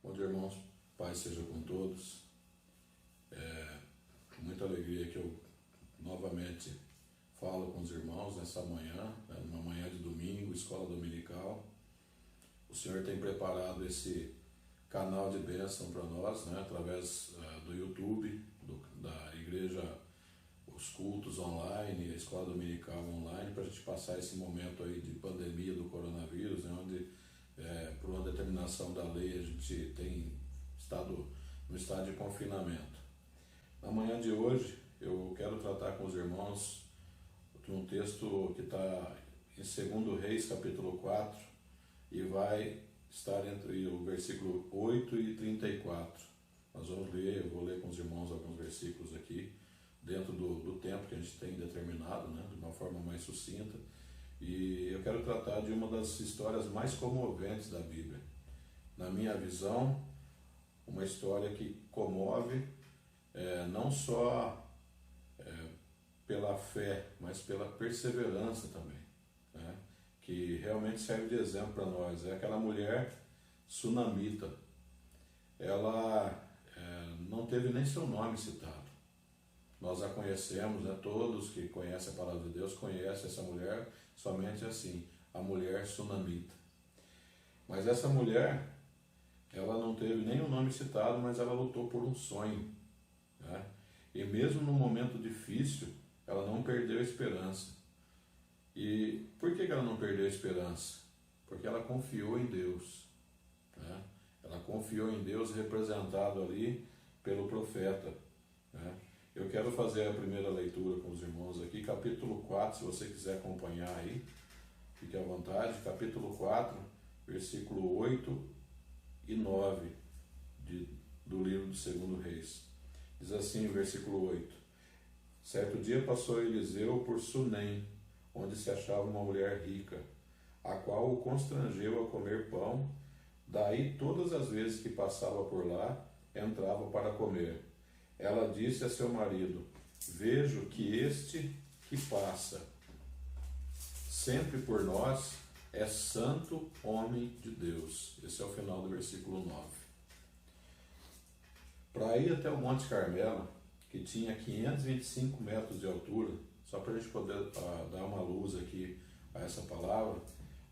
Bom dia, irmãos. Paz seja com todos. Com muita alegria que eu novamente falo com os irmãos nessa manhã, numa manhã de domingo, escola dominical. O Senhor tem preparado esse canal de bênção para nós, através do YouTube, da igreja, os cultos online, a escola dominical online, para a gente passar esse momento aí de pandemia do coronavírus, onde, por uma determinação da lei, a gente tem estado no estado de confinamento. Na manhã de hoje, eu quero tratar com os irmãos de um texto que está em 2 Reis, capítulo 4, e vai estar entre o versículo 8 e 34. Nós vamos ler, eu vou ler com os irmãos alguns versículos aqui, dentro do tempo que a gente tem determinado, de uma forma mais sucinta. E eu quero tratar de uma das histórias mais comoventes da Bíblia. Na minha visão, uma história que comove não só pela fé, mas pela perseverança também, que realmente serve de exemplo para nós. É aquela mulher sunamita. Ela não teve nem seu nome citado. Nós a conhecemos, todos que conhecem a palavra de Deus conhecem essa mulher somente assim, a mulher sunamita. Mas essa mulher, ela não teve nem o nome citado, mas ela lutou por um sonho. E mesmo num momento difícil, ela não perdeu a esperança. E por que ela não perdeu a esperança? Porque ela confiou em Deus. Ela confiou em Deus, representado ali pelo profeta. Eu quero fazer a primeira leitura com os irmãos aqui, capítulo 4, se você quiser acompanhar aí, fique à vontade, capítulo 4, versículo 8 e 9 do livro de 2 Reis. Diz assim o versículo 8: Certo dia passou Eliseu por Sunem, onde se achava uma mulher rica, a qual o constrangeu a comer pão. Daí todas as vezes que passava por lá, entrava para comer. Ela disse a seu marido: Vejo que este que passa sempre por nós é santo homem de Deus. Esse é o final do versículo 9. Para ir até o Monte Carmelo, que tinha 525 metros de altura, só para a gente poder dar uma luz aqui a essa palavra,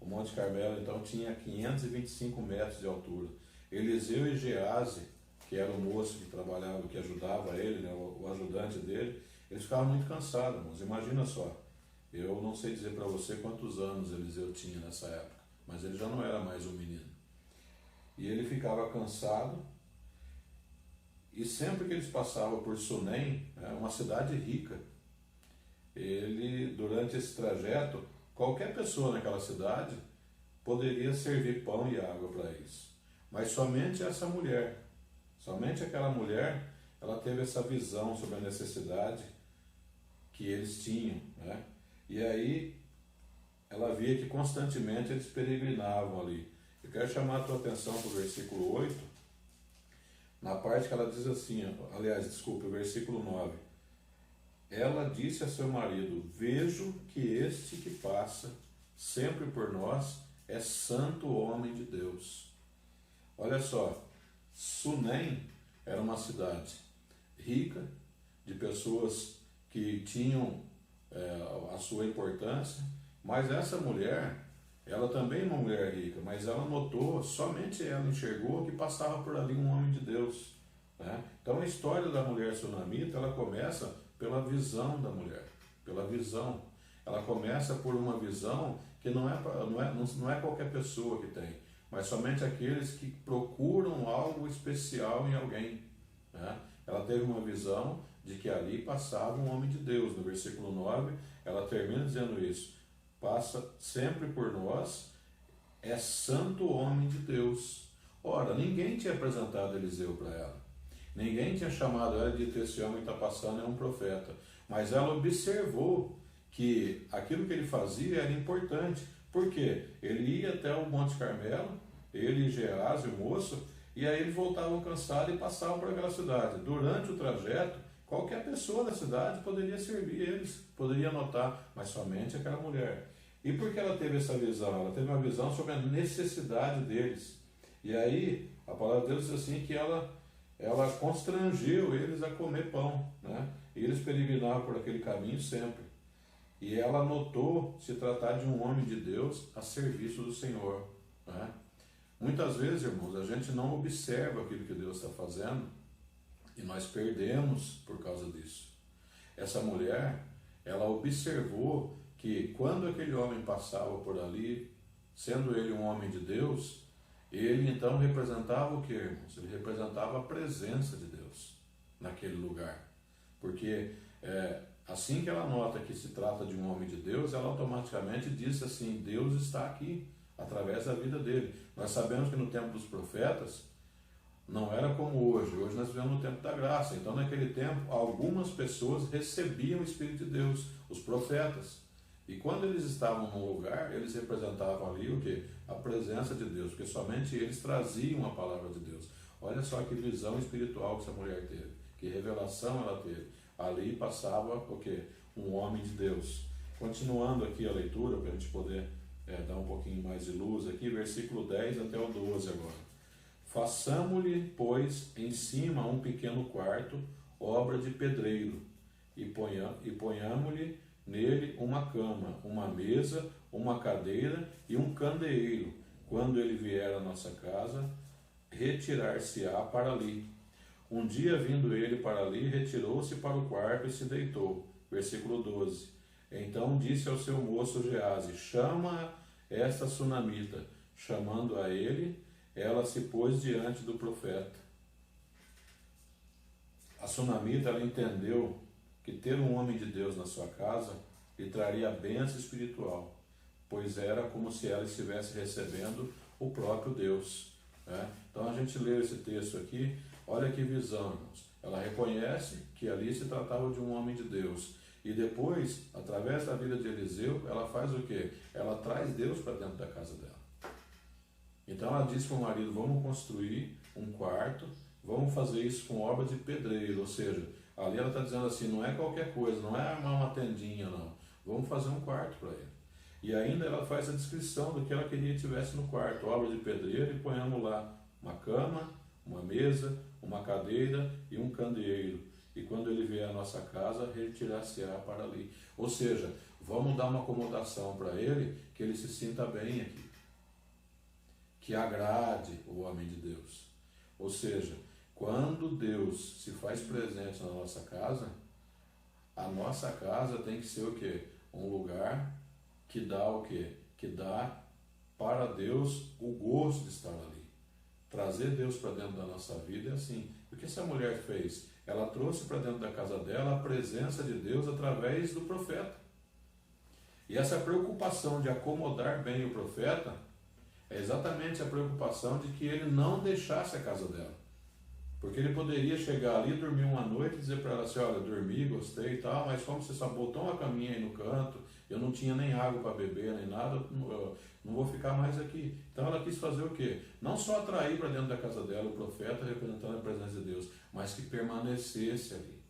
o Monte Carmelo então tinha 525 metros de altura. Eliseu e Gease, que era o moço que trabalhava, que ajudava ele, o ajudante dele, eles ficavam muito cansados, mas imagina só, eu não sei dizer para você quantos anos Eliseu tinha nessa época, mas ele já não era mais um menino. E ele ficava cansado, e sempre que eles passavam por Sunem, uma cidade rica, ele, durante esse trajeto, qualquer pessoa naquela cidade poderia servir pão e água para eles. Mas somente essa mulher, somente aquela mulher, ela teve essa visão sobre a necessidade que eles tinham. E aí, ela via que constantemente eles peregrinavam ali. Eu quero chamar a tua atenção para o versículo 8, na parte que ela diz assim, o versículo 9. Ela disse a seu marido: Vejo que este que passa sempre por nós é santo homem de Deus. Olha só, Sunem era uma cidade rica, de pessoas que tinham a sua importância, mas essa mulher, ela também é uma mulher rica, mas ela notou, somente ela enxergou que passava por ali um homem de Deus. Então a história da mulher sunamita, ela começa pela visão da mulher, pela visão. Ela começa por uma visão que não é qualquer pessoa que tem, mas somente aqueles que procuram algo especial em alguém. Ela teve uma visão de que ali passava um homem de Deus. No versículo 9, ela termina dizendo isso: Passa sempre por nós, é santo homem de Deus. Ora, ninguém tinha apresentado Eliseu para ela. Ninguém tinha chamado ela de esse homem que está passando é um profeta. Mas ela observou que aquilo que ele fazia era importante. Por quê? Ele ia até o Monte Carmelo, ele e Gease, o moço, e aí eles voltavam cansados e passavam por aquela cidade. Durante o trajeto, qualquer pessoa da cidade poderia servir eles, poderia notar, mas somente aquela mulher. E por que ela teve essa visão? Ela teve uma visão sobre a necessidade deles. E aí, a palavra de Deus diz assim que ela constrangeu eles a comer pão, né? E eles peregrinavam por aquele caminho sempre. E ela notou se tratar de um homem de Deus a serviço do Senhor, né? Muitas vezes, irmãos, a gente não observa aquilo que Deus está fazendo e nós perdemos por causa disso. Essa mulher, ela observou que quando aquele homem passava por ali, sendo ele um homem de Deus, ele então representava o que, irmãos? Ele representava a presença de Deus naquele lugar. Porque assim que ela nota que se trata de um homem de Deus, ela automaticamente diz assim, Deus está aqui, através da vida dele. Nós sabemos que no tempo dos profetas, não era como hoje. Hoje nós vivemos no tempo da graça. Então, naquele tempo, algumas pessoas recebiam o Espírito de Deus, os profetas. E quando eles estavam num lugar, eles representavam ali o quê? A presença de Deus, porque somente eles traziam a palavra de Deus. Olha só que visão espiritual que essa mulher teve, que revelação ela teve. Ali passava o quê? Um homem de Deus. Continuando aqui a leitura, para a gente poder dar um pouquinho mais de luz aqui, versículo 10 até o 12 agora. Façamo-lhe, pois, em cima um pequeno quarto, obra de pedreiro, e ponhamo-lhe nele uma cama, uma mesa, uma cadeira e um candeeiro. Quando ele vier à nossa casa, retirar-se-á para ali. Um dia, vindo ele para ali, retirou-se para o quarto e se deitou. Versículo 12. Então disse ao seu moço Geazi, chama esta sunamita. Chamando a ele, ela se pôs diante do profeta. A sunamita, ela entendeu que ter um homem de Deus na sua casa lhe traria bênção espiritual, pois era como se ela estivesse recebendo o próprio Deus, né? Então a gente lê esse texto aqui, olha que visão, irmãos. Ela reconhece que ali se tratava de um homem de Deus. E depois, através da vida de Eliseu, ela faz o quê? Ela traz Deus para dentro da casa dela. Então ela diz para o marido, vamos construir um quarto, vamos fazer isso com obra de pedreiro, ou seja, ali ela está dizendo assim, não é qualquer coisa, não é armar uma tendinha não, vamos fazer um quarto para ele. E ainda ela faz a descrição do que ela queria que tivesse no quarto, obra de pedreiro, e ponhamos lá uma cama, uma mesa, uma cadeira e um candeeiro. E quando ele vier à nossa casa, retirar-se-á para ali. Ou seja, vamos dar uma acomodação para ele, que ele se sinta bem aqui, que agrade o homem de Deus. Ou seja, quando Deus se faz presente na nossa casa, a nossa casa tem que ser o quê? Um lugar que dá o quê? Que dá para Deus o gosto de estar ali. Trazer Deus para dentro da nossa vida é assim. O que essa mulher fez? Ela trouxe para dentro da casa dela a presença de Deus através do profeta. E essa preocupação de acomodar bem o profeta é exatamente a preocupação de que ele não deixasse a casa dela. Porque ele poderia chegar ali, dormir uma noite e dizer para ela assim, olha, dormi, gostei e tal, mas como você só botou uma caminha aí no canto, eu não tinha nem água para beber, nem nada, eu não vou ficar mais aqui. Então ela quis fazer o quê? Não só atrair para dentro da casa dela o profeta representando a presença de Deus, mas que permanecesse ali.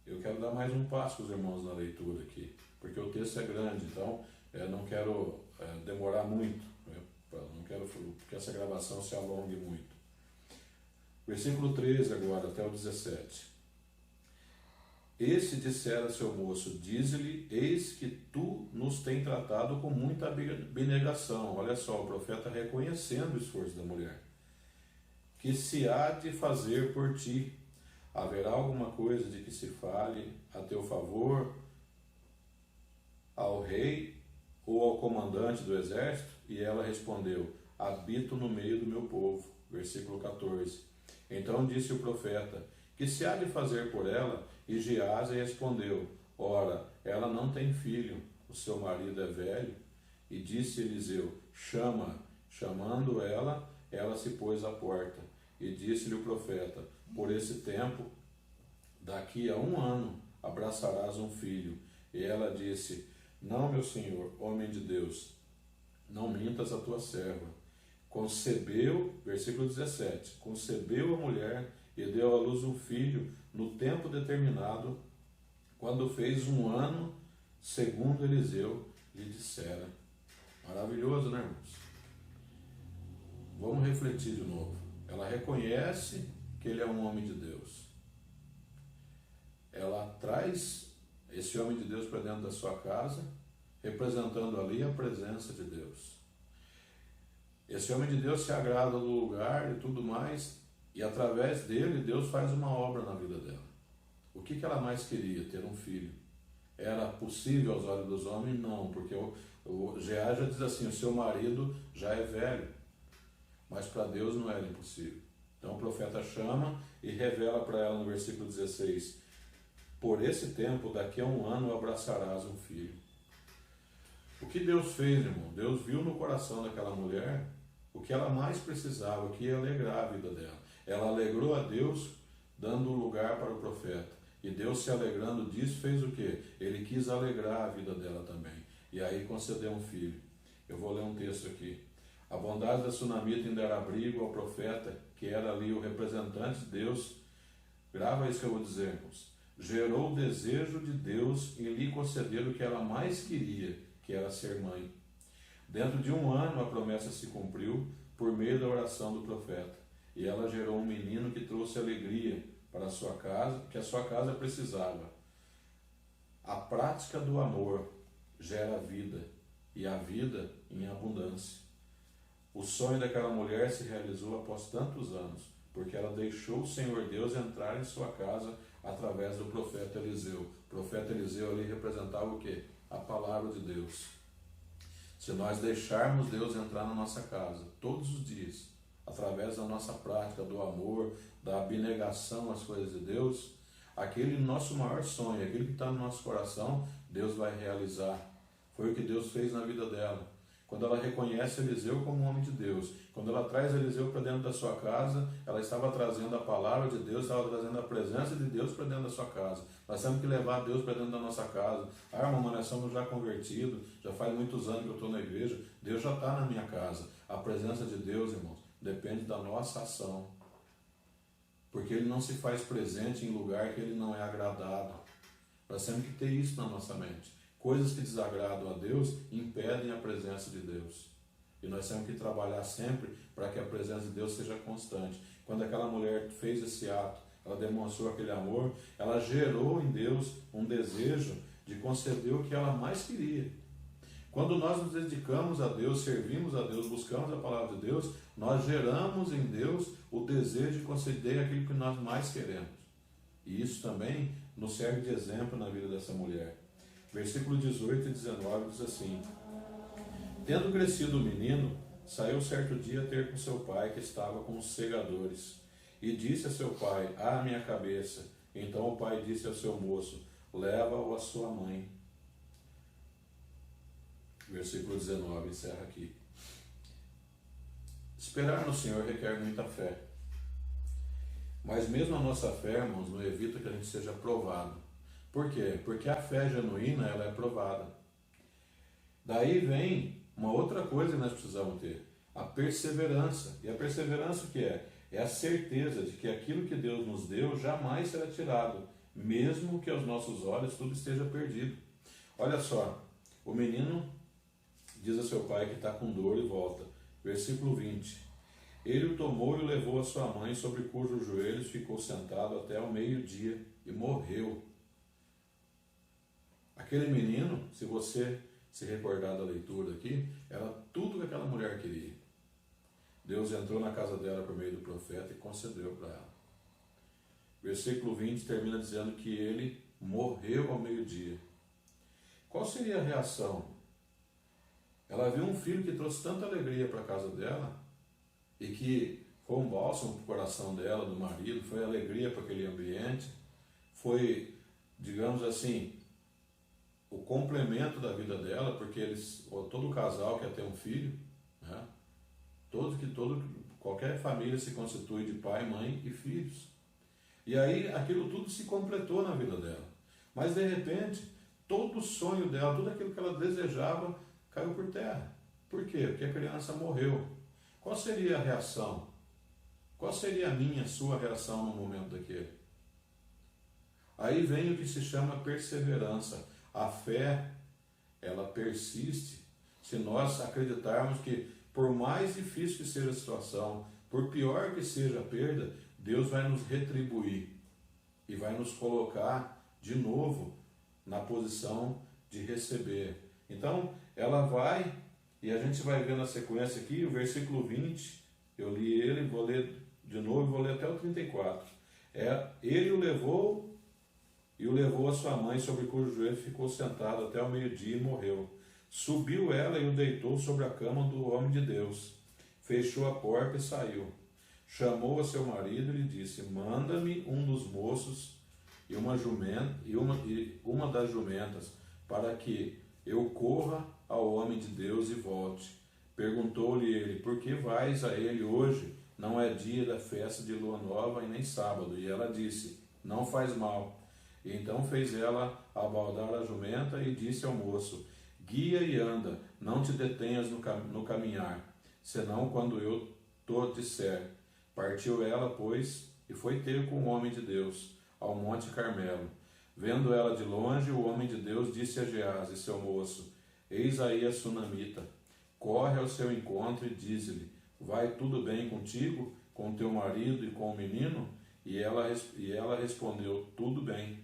Eu quero dar mais um passo com os irmãos na leitura aqui, porque o texto é grande, então não quero demorar muito, né? Não quero que essa gravação se alongue muito. Versículo 13 agora, até o 17. Esse dissera a seu moço, dize-lhe, eis que tu nos tem tratado com muita abnegação. Olha só, o profeta reconhecendo o esforço da mulher. Que se há de fazer por ti? Haverá alguma coisa de que se fale a teu favor ao rei ou ao comandante do exército? E ela respondeu, habito no meio do meu povo. Versículo 14. Então disse o profeta, que se há de fazer por ela? E Geazi respondeu, ora, ela não tem filho, o seu marido é velho. E disse Eliseu, chama. Chamando ela, ela se pôs à porta. E disse-lhe o profeta, por esse tempo, daqui a 1 ano, abraçarás um filho. E ela disse, não, meu senhor, homem de Deus, não mintas a tua serva. Concebeu, versículo 17, concebeu a mulher e deu à luz um filho no tempo determinado, quando fez 1 ano, segundo Eliseu lhe dissera. Maravilhoso, né, irmãos? refletir de novo. Ela reconhece que ele é um homem de Deus. Ela traz esse homem de Deus para dentro da sua casa, representando ali a presença de Deus. Esse homem de Deus se agrada do lugar e tudo mais, e através dele Deus faz uma obra na vida dela. O que ela mais queria? Ter um filho. Era possível aos olhos dos homens? Não, porque o Geá já diz assim, o seu marido já é velho, mas para Deus não era impossível. Então o profeta chama e revela para ela no versículo 16, por esse tempo, daqui a 1 ano, abraçarás um filho. O que Deus fez, irmão? Deus viu no coração daquela mulher o que ela mais precisava, o que ia alegrar a vida dela. Ela alegrou a Deus, dando lugar para o profeta. E Deus, se alegrando disso, fez o quê? Ele quis alegrar a vida dela também. E aí concedeu um filho. Eu vou ler um texto aqui. A bondade da sunamita em dar abrigo ao profeta, que era ali o representante de Deus, grava isso que eu vou dizer, irmãos. Gerou o desejo de Deus em lhe conceder o que ela mais queria, que era ser mãe. Dentro de 1 ano a promessa se cumpriu por meio da oração do profeta. E ela gerou um menino que trouxe alegria para a sua casa, que a sua casa precisava. A prática do amor gera vida, e a vida em abundância. O sonho daquela mulher se realizou após tantos anos, porque ela deixou o Senhor Deus entrar em sua casa através do profeta Eliseu. O profeta Eliseu ali representava o quê? A palavra de Deus. Se nós deixarmos Deus entrar na nossa casa todos os dias, através da nossa prática do amor, da abnegação às coisas de Deus, aquele nosso maior sonho, aquele que está no nosso coração, Deus vai realizar. Foi o que Deus fez na vida dela. Quando ela reconhece Eliseu como um homem de Deus, quando ela traz Eliseu para dentro da sua casa, ela estava trazendo a palavra de Deus, estava trazendo a presença de Deus para dentro da sua casa. Nós temos que levar Deus para dentro da nossa casa. Ah, mamãe, nós somos já convertidos, já faz muitos anos que eu estou na igreja, Deus já está na minha casa. A presença de Deus, irmãos, depende da nossa ação. Porque Ele não se faz presente em lugar que Ele não é agradado. Nós temos que ter isso na nossa mente. Coisas que desagradam a Deus impedem a presença de Deus. E nós temos que trabalhar sempre para que a presença de Deus seja constante. Quando aquela mulher fez esse ato, ela demonstrou aquele amor, ela gerou em Deus um desejo de conceder o que ela mais queria. Quando nós nos dedicamos a Deus, servimos a Deus, buscamos a palavra de Deus, nós geramos em Deus o desejo de conceder aquilo que nós mais queremos. E isso também nos serve de exemplo na vida dessa mulher. Versículo 18 e 19 diz assim: tendo crescido o menino, saiu certo dia ter com seu pai, que estava com os segadores, e disse a seu pai: ah, minha cabeça. Então o pai disse ao seu moço: leva-o à sua mãe. Versículo 19, encerra aqui. Esperar no Senhor requer muita fé. Mas mesmo a nossa fé, irmãos, não evita que a gente seja provado. Por quê? Porque a fé genuína, ela é provada. Daí vem uma outra coisa que nós precisamos ter: a perseverança. E a perseverança o que é? É a certeza de que aquilo que Deus nos deu jamais será tirado, mesmo que aos nossos olhos tudo esteja perdido. Olha só, o menino diz a seu pai que está com dor e volta. Versículo 20. Ele o tomou e o levou a sua mãe, sobre cujos joelhos ficou sentado até ao meio-dia, e morreu. Aquele menino, se você se recordar da leitura aqui, era tudo que aquela mulher queria. Deus entrou na casa dela por meio do profeta e concedeu para ela. Versículo 20 termina dizendo que ele morreu ao meio-dia. Qual seria a reação? Ela viu um filho que trouxe tanta alegria para a casa dela, e que foi um bálsamo para o coração dela, do marido, foi alegria para aquele ambiente, foi, digamos assim, o complemento da vida dela, porque todo casal quer ter um filho, né? Qualquer família se constitui de pai, mãe e filhos. E aí aquilo tudo se completou na vida dela. Mas de repente, todo o sonho dela, tudo aquilo que ela desejava, caiu por terra. Por quê? Porque a criança morreu. Qual seria a reação? Qual seria a minha, a sua reação no momento daquele? Aí vem o que se chama perseverança. A fé, ela persiste se nós acreditarmos que por mais difícil que seja a situação, por pior que seja a perda, Deus vai nos retribuir e vai nos colocar de novo na posição de receber. Então, ela vai, e a gente vai ver na sequência aqui, o versículo 20, eu li ele, vou ler de novo, vou ler até o 34. Ele o levou a sua mãe, sobre cujo joelho ficou sentado até o meio-dia e morreu. Subiu ela e o deitou sobre a cama do homem de Deus. Fechou a porta e saiu. Chamou a seu marido e lhe disse: manda-me um dos moços e uma das jumentas, para que eu corra ao homem de Deus e volte. Perguntou-lhe ele: por que vais a ele hoje? Não é dia da festa de lua nova e nem sábado. E ela disse: não faz mal. E então fez ela abaldar a jumenta e disse ao moço: guia e anda, não te detenhas no caminhar, senão quando eu te disser. Partiu ela, pois, e foi ter com o homem de Deus ao Monte Carmelo. Vendo ela de longe, o homem de Deus disse a Geazi, seu moço: eis aí a sunamita. Corre ao seu encontro e diz-lhe: vai tudo bem contigo, com teu marido e com o menino? E ela respondeu: tudo bem.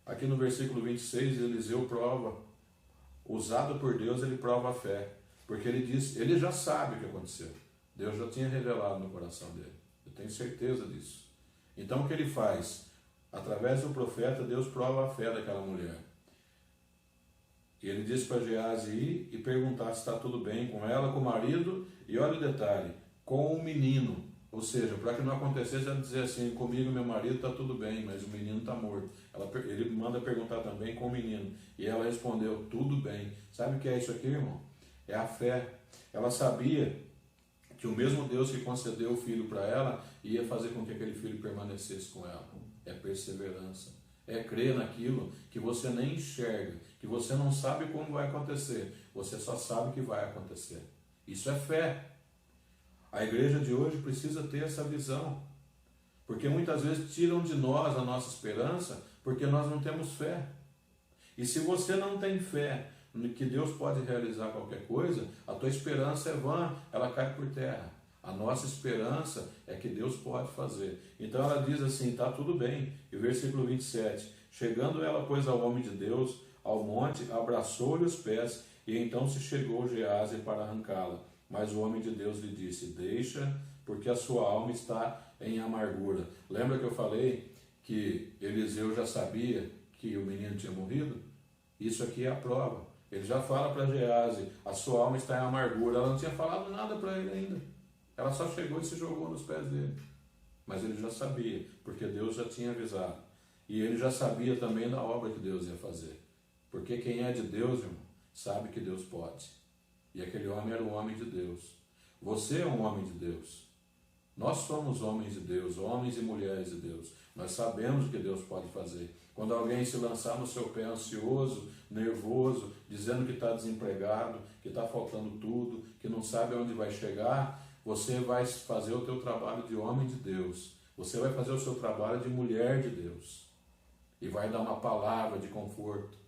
Aqui no versículo 26, Eliseu prova, usado por Deus, ele prova a fé, porque ele diz, ele já sabe o que aconteceu. Deus já tinha revelado no coração dele. Eu tenho certeza disso. Então o que ele faz? Através do profeta, Deus prova a fé daquela mulher. E ele disse para Geazi ir e perguntar se está tudo bem com ela, com o marido, e olha o detalhe, com o menino. Ou seja, para que não acontecesse ela dizer assim: comigo meu marido está tudo bem, mas o menino está morto. Ele manda perguntar também com o menino. E ela respondeu: tudo bem. Sabe o que é isso aqui, irmão? É a fé. Ela sabia que o mesmo Deus que concedeu o filho para ela ia fazer com que aquele filho permanecesse com ela. É perseverança. É crer naquilo que você nem enxerga, que você não sabe como vai acontecer. Você só sabe que vai acontecer. Isso é fé. A igreja de hoje precisa ter essa visão, porque muitas vezes tiram de nós a nossa esperança porque nós não temos fé. E se você não tem fé que Deus pode realizar qualquer coisa, a tua esperança é vã, ela cai por terra. A nossa esperança é que Deus pode fazer. Então ela diz assim: está tudo bem. E o versículo 27, chegando ela, pois, ao homem de Deus, ao monte, abraçou-lhe os pés, e então se chegou Geazi para arrancá-la. Mas o homem de Deus lhe disse: deixa, porque a sua alma está em amargura. Lembra que eu falei que Eliseu já sabia que o menino tinha morrido? Isso aqui é a prova. Ele já fala para Geazi: a sua alma está em amargura. Ela não tinha falado nada para ele ainda. Ela só chegou e se jogou nos pés dele. Mas ele já sabia, porque Deus já tinha avisado. E ele já sabia também da obra que Deus ia fazer. Porque quem é de Deus, irmão, sabe que Deus pode. E aquele homem era um homem de Deus. Você é um homem de Deus. Nós somos homens de Deus, homens e mulheres de Deus. Nós sabemos o que Deus pode fazer. Quando alguém se lançar no seu pé ansioso, nervoso, dizendo que está desempregado, que está faltando tudo, que não sabe aonde vai chegar, você vai fazer o teu trabalho de homem de Deus. Você vai fazer o seu trabalho de mulher de Deus. E vai dar uma palavra de conforto.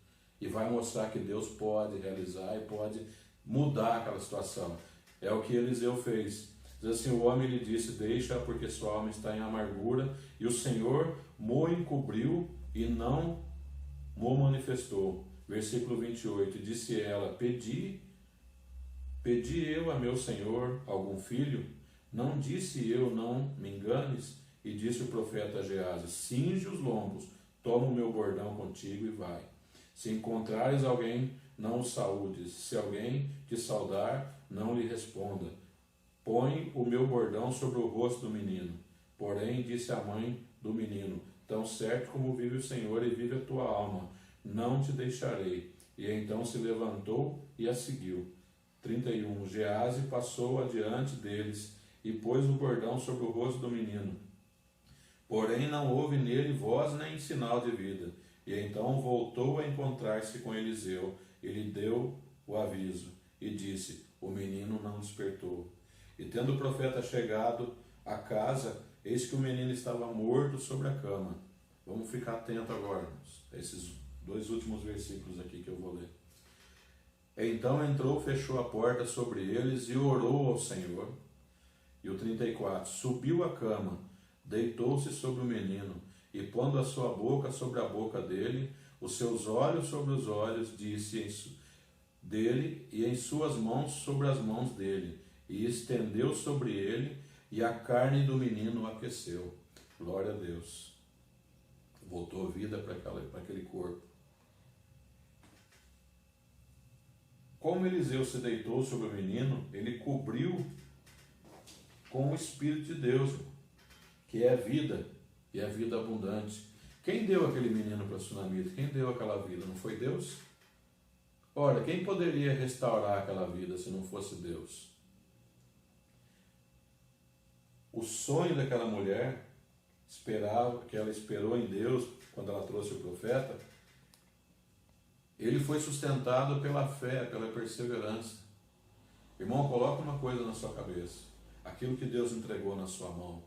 E vai mostrar que Deus pode realizar e pode mudar aquela situação. É o que Eliseu fez. Diz assim: o homem lhe disse: deixa, porque sua alma está em amargura, e o Senhor mo encobriu e não mo manifestou. Versículo 28, disse ela: pedi eu a meu Senhor algum filho? Não disse eu: não me enganes? E disse o profeta a Geazi: cinge os lombos, toma o meu bordão contigo e vai. Se encontrares alguém, não o saúdes. Se alguém te saudar, não lhe responda. Põe o meu bordão sobre o rosto do menino. Porém, disse a mãe do menino: tão certo como vive o Senhor e vive a tua alma, não te deixarei. E então se levantou e a seguiu. 31. Geazi passou adiante deles e pôs o bordão sobre o rosto do menino. Porém, não houve nele voz nem sinal de vida. E então voltou a encontrar-se com Eliseu. Ele deu o aviso e disse: o menino não despertou. E tendo o profeta chegado à casa, eis que o menino estava morto sobre a cama. Vamos ficar atento agora, irmãos, a esses dois últimos versículos aqui que eu vou ler. Então entrou, fechou a porta sobre eles e orou ao Senhor. E o 34, subiu à cama, deitou-se sobre o menino, e pondo a sua boca sobre a boca dele, os seus olhos sobre os olhos, disse dele, e em suas mãos sobre as mãos dele, e estendeu sobre ele, e a carne do menino aqueceu. Glória a Deus. Voltou vida para aquele corpo. Como Eliseu se deitou sobre o menino, ele cobriu com o Espírito de Deus, que é vida, e é vida abundante. Quem deu aquele menino para a Sunamita? Quem deu aquela vida? Não foi Deus? Ora, quem poderia restaurar aquela vida se não fosse Deus? O sonho daquela mulher, que ela esperou em Deus quando ela trouxe o profeta, ele foi sustentado pela fé, pela perseverança. Irmão, coloca uma coisa na sua cabeça. Aquilo que Deus entregou na sua mão,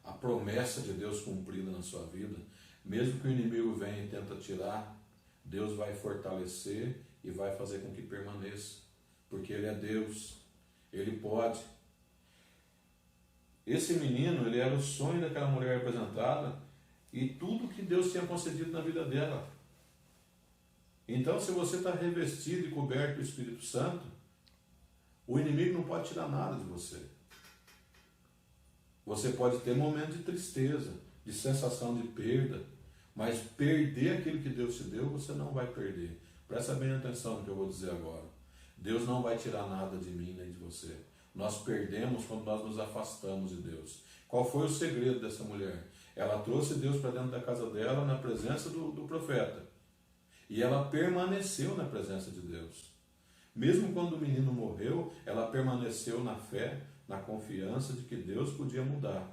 a promessa de Deus cumprida na sua vida, mesmo que o inimigo venha e tenta tirar, Deus vai fortalecer e vai fazer com que permaneça. Porque Ele é Deus. Ele pode. Esse menino, ele era o sonho daquela mulher representada e tudo que Deus tinha concedido na vida dela. Então, se você está revestido e coberto do Espírito Santo, o inimigo não pode tirar nada de você. Você pode ter momentos de tristeza, de sensação de perda, mas perder aquilo que Deus te deu, você não vai perder. Presta bem atenção no que eu vou dizer agora. Deus não vai tirar nada de mim nem de você. Nós perdemos quando nós nos afastamos de Deus. Qual foi o segredo dessa mulher? Ela trouxe Deus para dentro da casa dela, na presença do profeta. E ela permaneceu na presença de Deus. Mesmo quando o menino morreu, ela permaneceu na fé, na confiança de que Deus podia mudar.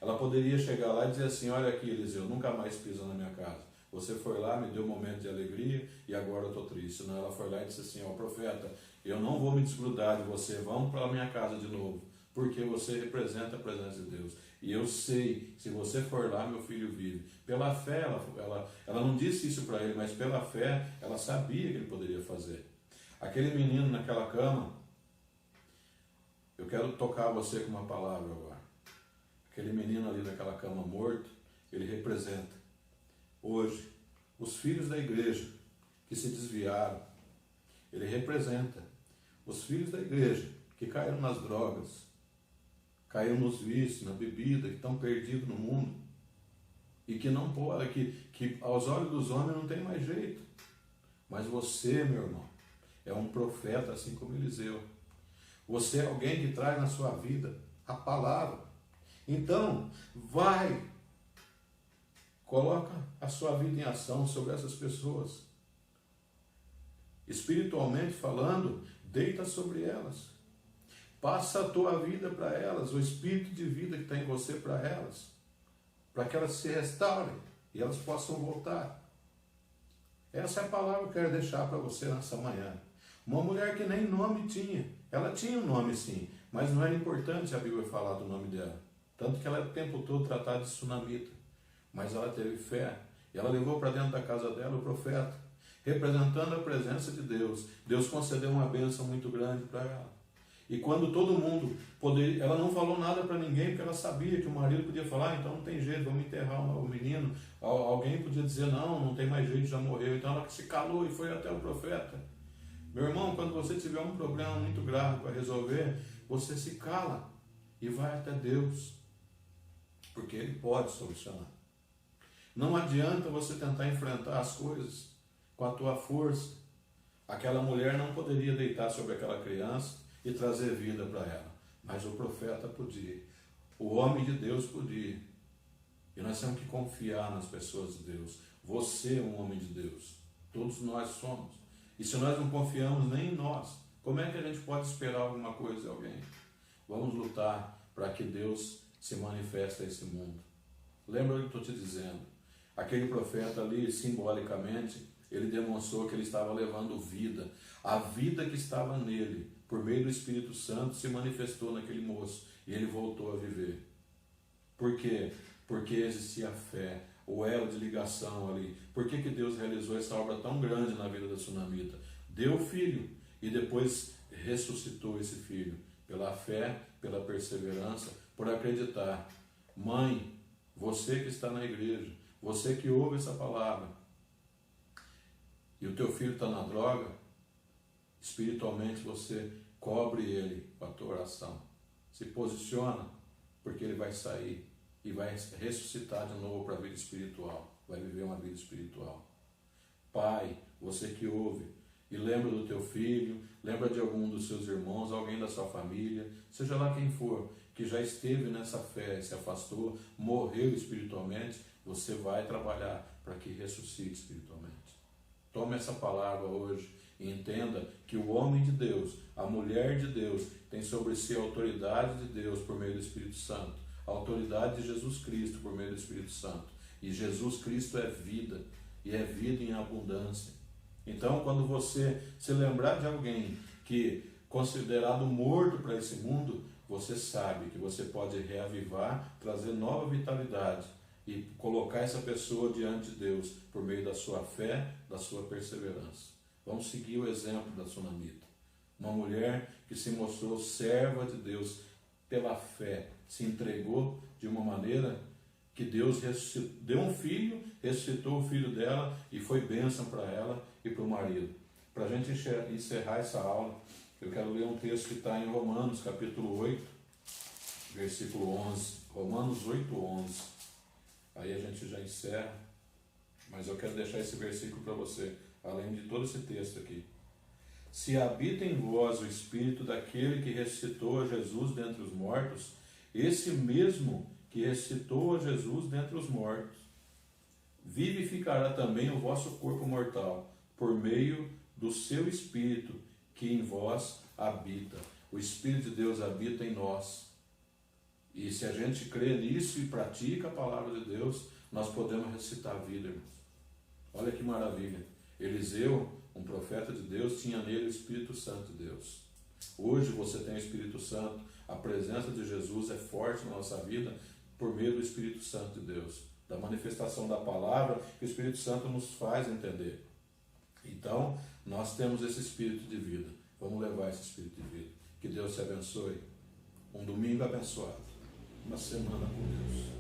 Ela poderia chegar lá e dizer assim, olha aqui, Eliseu, nunca mais pisa na minha casa. Você foi lá, me deu um momento de alegria e agora eu estou triste. Não, ela foi lá e disse assim, ó, profeta, eu não vou me desgrudar de você, vamos para a minha casa de novo, porque você representa a presença de Deus. E eu sei, se você for lá, meu filho vive. Pela fé, ela não disse isso para ele, mas pela fé, ela sabia que ele poderia fazer. Aquele menino naquela cama, eu quero tocar você com uma palavra agora. Aquele menino ali naquela cama morto, ele representa, hoje, os filhos da igreja que se desviaram. Ele representa os filhos da igreja que caíram nas drogas, caíram nos vícios, na bebida, que estão perdidos no mundo e que não pode, que aos olhos dos homens não tem mais jeito. Mas você, meu irmão, é um profeta assim como Eliseu. Você é alguém que traz na sua vida a palavra. Então, coloca a sua vida em ação sobre essas pessoas. Espiritualmente falando, deita sobre elas. Passa a tua vida para elas, o espírito de vida que está em você para elas, para que elas se restaurem e elas possam voltar. Essa é a palavra que eu quero deixar para você nessa manhã. Uma mulher que nem nome tinha. Ela tinha um nome sim, mas não era importante a Bíblia falar do nome dela. Tanto que ela era o tempo todo tratada de Sunamita. Mas ela teve fé e ela levou para dentro da casa dela o profeta, representando a presença de Deus. Deus concedeu uma bênção muito grande para ela. E quando todo mundo poderia, ela não falou nada para ninguém, porque ela sabia que o marido podia falar, então não tem jeito, vamos enterrar o menino. Alguém podia dizer, não tem mais jeito, já morreu. Então ela se calou e foi até o profeta. Meu irmão, quando você tiver um problema muito grave para resolver, você se cala e vai até Deus, porque Ele pode solucionar. Não adianta você tentar enfrentar as coisas com a tua força. Aquela mulher não poderia deitar sobre aquela criança e trazer vida para ela, mas o profeta podia, o homem de Deus podia. E nós temos que confiar nas pessoas de Deus. Você é um homem de Deus, todos nós somos. E se nós não confiamos nem em nós, como é que a gente pode esperar alguma coisa de alguém? Vamos lutar para que Deus se manifeste a esse mundo. Lembra o que eu estou te dizendo? Aquele profeta ali, simbolicamente, ele demonstrou que ele estava levando vida. A vida que estava nele, por meio do Espírito Santo, se manifestou naquele moço. E ele voltou a viver. Por quê? Porque existia fé, o elo de ligação ali. Por que Deus realizou essa obra tão grande na vida da Sunamita? Deu filho. e depois ressuscitou esse filho, pela fé, pela perseverança, por acreditar. Mãe, você que está na igreja, você que ouve essa palavra, e o teu filho está na droga, espiritualmente você cobre ele com a tua oração. Se posiciona, porque ele vai sair e vai ressuscitar de novo para a vida espiritual, vai viver uma vida espiritual. Pai, você que ouve, e lembra do teu filho, lembra de algum dos seus irmãos, alguém da sua família, seja lá quem for, que já esteve nessa fé, se afastou, morreu espiritualmente, você vai trabalhar para que ressuscite espiritualmente. Tome essa palavra hoje e entenda que o homem de Deus, a mulher de Deus, tem sobre si a autoridade de Deus por meio do Espírito Santo, a autoridade de Jesus Cristo por meio do Espírito Santo. E Jesus Cristo é vida, e é vida em abundância. Então, quando você se lembrar de alguém que é considerado morto para esse mundo, você sabe que você pode reavivar, trazer nova vitalidade e colocar essa pessoa diante de Deus por meio da sua fé, da sua perseverança. Vamos seguir o exemplo da Sunamita, uma mulher que se mostrou serva de Deus pela fé, se entregou de uma maneira que Deus deu um filho, ressuscitou o filho dela e foi bênção para ela e para o marido. Para a gente encerrar essa aula, eu quero ler um texto que está em Romanos, capítulo 8, versículo 11. Romanos 8, 11. Aí a gente já encerra, mas eu quero deixar esse versículo para você, além de todo esse texto aqui. Se habita em vós o Espírito daquele que ressuscitou a Jesus dentre os mortos, esse mesmo que ressuscitou a Jesus dentre os mortos, vivificará também o vosso corpo mortal, por meio do seu Espírito, que em vós habita. O Espírito de Deus habita em nós. E se a gente crê nisso e pratica a palavra de Deus, nós podemos ressuscitar a vida, irmãos. Olha que maravilha. Eliseu, um profeta de Deus, tinha nele o Espírito Santo de Deus. Hoje você tem o Espírito Santo. A presença de Jesus é forte na nossa vida por meio do Espírito Santo de Deus, da manifestação da palavra que o Espírito Santo nos faz entender. Então, nós temos esse Espírito de vida. Vamos levar esse Espírito de vida. Que Deus te abençoe. Um domingo abençoado. Uma semana com Deus.